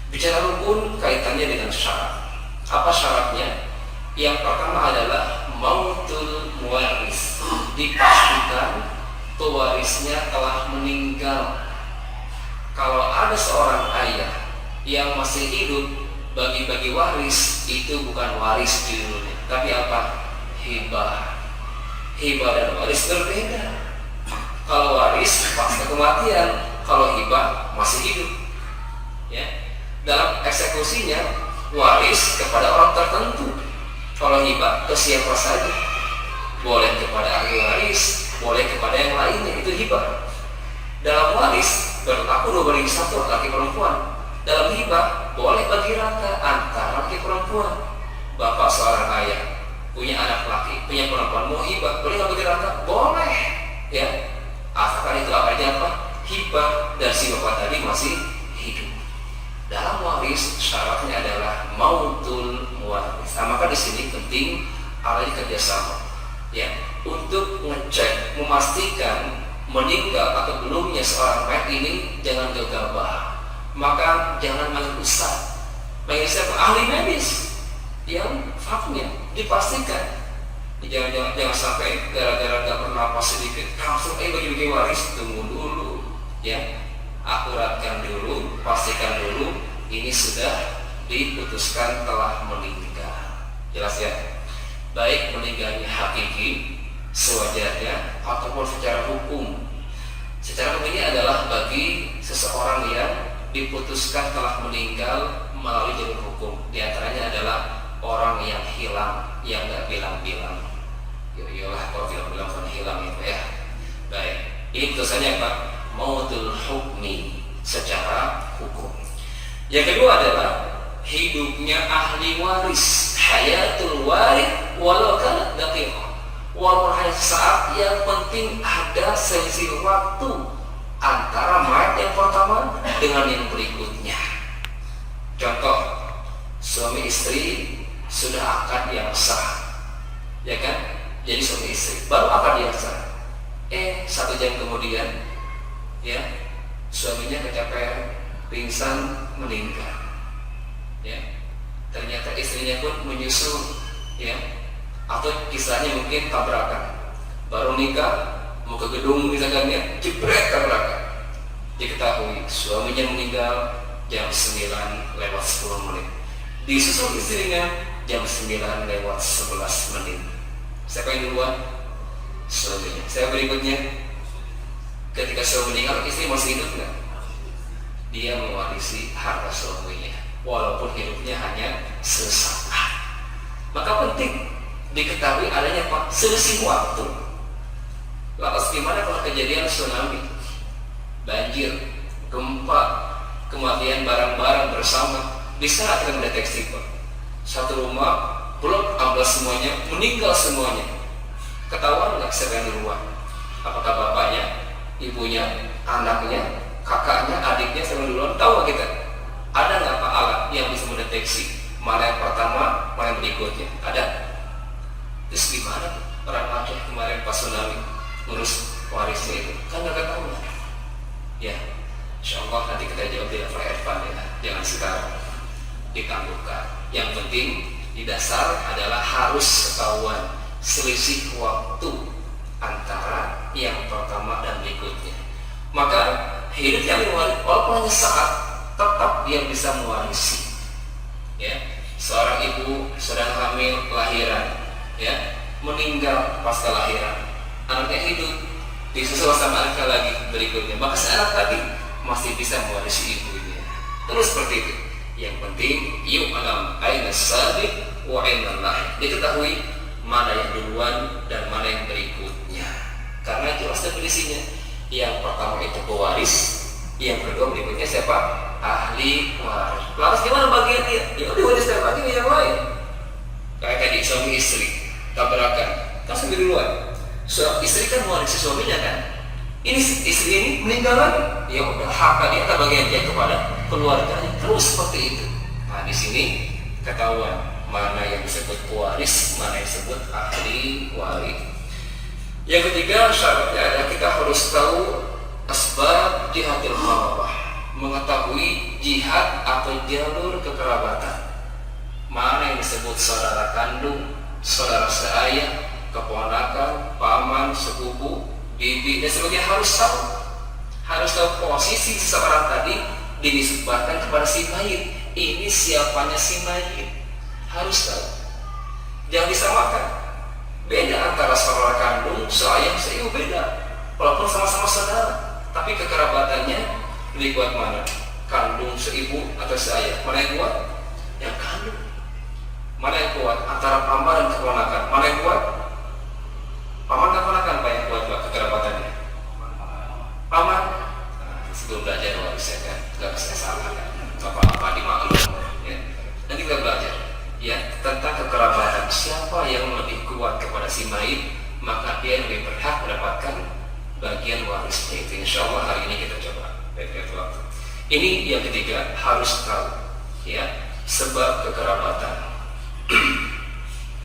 Bicara rukun kaitannya dengan syarat. Apa syaratnya? Yang pertama adalah mautul muwaris, dipastikan pewarisnya telah meninggal. Kalau ada seorang ayah yang masih hidup, bagi-bagi waris itu bukan waris judulnya, tapi apa? Hibah. Hibah dan waris berbeda. Kalau waris pasca kematian, kalau hibah masih hidup. Ya. Dalam eksekusinya waris kepada orang tertentu. Kalau hibah ke siapa saja. Boleh kepada ahli waris, boleh kepada yang lainnya, itu hibah. Dalam waris berlaku dua banding satu, laki perempuan. Dalam hibah boleh bagi rata antara laki perempuan. Bapak seorang ayah punya anak laki, punya perempuan, mau hibah, boleh nggak bagi rata? Boleh, ya. Asalkan itu artinya apa? Hibah, dan si bapak tadi masih hidup. Dalam waris syaratnya adalah mautul muwaris. Nah, maka di sini penting ada kerjasama, ya, untuk ngecek, memastikan meninggal atau belumnya seorang mayat ini jangan gegabah. Maka jangan manggil ustaz, manggil siapa? Ahli medis yang faknya dipastikan. Jangan sampai gara-gara nggak bernapas sedikit langsung bagi-bagi waris. Tunggu dulu, ya. Akuratkan dulu, pastikan dulu ini sudah diputuskan telah meninggal. Jelas ya? Baik meninggalnya hakiki sewajarnya ataupun secara hukum. Secara hukum ini adalah bagi seseorang yang diputuskan telah meninggal melalui jalur hukum. Di antaranya adalah orang yang hilang, yang nggak bilang-bilang. Yolah, kalau bilang-bilang kan hilang itu ya. Baik, ini putusannya apa? Mautul hukmi, secara hukum. Yang kedua adalah hidupnya ahli waris, hayatul waris walau kana daqiqah. Walaupun hanya sesaat, yang penting ada selisih waktu antara mayat yang pertama dengan yang berikutnya. Contoh, suami istri sudah akad yang sah, ya kan? Jadi suami istri baru akad yang sah. 1 jam kemudian, ya, suaminya kecapean, pingsan, meninggal. Ya, ternyata istrinya pun menyusul, ya, atau kisahnya mungkin tabrakan. Baru nikah, mau ke gedung misalkan, ya, jebret tabrakan. Diketahui suaminya meninggal jam 9:10. Disusul istrinya jam 9:11. Siapa yang duluan? Suaminya. Saya berikutnya, ketika suami meninggal, istri masih hidup nggak? Dia mewarisi harta suaminya, walaupun hidupnya hanya sesaat. Maka penting diketahui adanya apa? Selisih waktu. Lantas gimana kalau kejadian tsunami, banjir, gempa, kematian barang-barang bersama? Bisa akan mendeteksi Pak. Satu rumah blok amblas semuanya, meninggal semuanya. Ketahuan nggak siapa yang duluan? Apakah bapaknya, ibunya, anaknya, kakaknya, adiknya siapa yang duluan? Tahu nggak kita? Ada nggak Pak alat yang bisa mendeteksi mana yang pertama, mana yang berikutnya? Ada? Terus gimana orang Aceh kemarin pas tsunami ngurus warisnya itu? Kan nggak ketahuan. Ya, insya Allah nanti kita jawab di level advance ya. Jangan sekarang ditangguhkan. Yang penting di dasar adalah harus ketahuan selisih waktu antara yang pertama dan berikutnya. Maka hidup yang mewarisi, walaupun hanya saat, tetap dia bisa mewarisi. Ya, seorang ibu sedang hamil lahiran, ya, meninggal pasca lahiran, anaknya hidup, disusul sama anak lagi berikutnya, maka si anak tadi masih bisa mewarisi ibunya. Terus seperti itu. Yang penting yuk alam aina sabiq wa aina lahir, diketahui mana yang duluan dan mana yang berikutnya. Karena jelas definisinya. Yang pertama itu pewaris, yang kedua berikutnya siapa? Ahli waris. Lantas gimana bagian dia? Ya udah wariskan lagi yang lain. Kayak tadi suami istri tabrakan, kan suami duluan. Istri kan mewarisi suaminya kan. Ini istri ini meninggal lagi, ya udah harta dia atau bagian dia kepada keluarganya. Terus seperti itu. Nah di sini ketahuan mana yang disebut pewaris, mana yang disebut ahli waris. Yang ketiga syaratnya adalah kita harus tahu asbab jihatil khalafah, mengetahui jihad atau jalur kekerabatan. Mana yang disebut saudara kandung, saudara seayah, keponakan, paman, sepupu, bibi dan sebagainya, harus tahu posisi seseorang tadi dinisbatkan kepada si mayit. Ini siapanya si mayit, harus tahu. Jangan disamakan. Beda antara saudara kandung, seayah, seibu, beda. Walaupun sama-sama saudara, tapi kekerabatannya lebih kuat mana? Kandung, seibu atau seayah? Mana yang kuat? Yang kandung. Mana yang kuat? Antara paman dan keponakan. Mana yang kuat? Paman dan keponakan, apa yang kuat buat kekerabatannya? Paman. Nah, sebelum belajar waris ya kan, nggak bisa salah kan? Apa-apa dimaklum ya. Nanti kita belajar ya tentang kekerabatan. Siapa yang lebih kuat kepada si mayit, maka dia lebih berhak mendapatkan bagian warisnya itu. Insya Allah hari ini kita coba baik waktu. Ini yang ketiga, harus tahu ya sebab kekerabatan.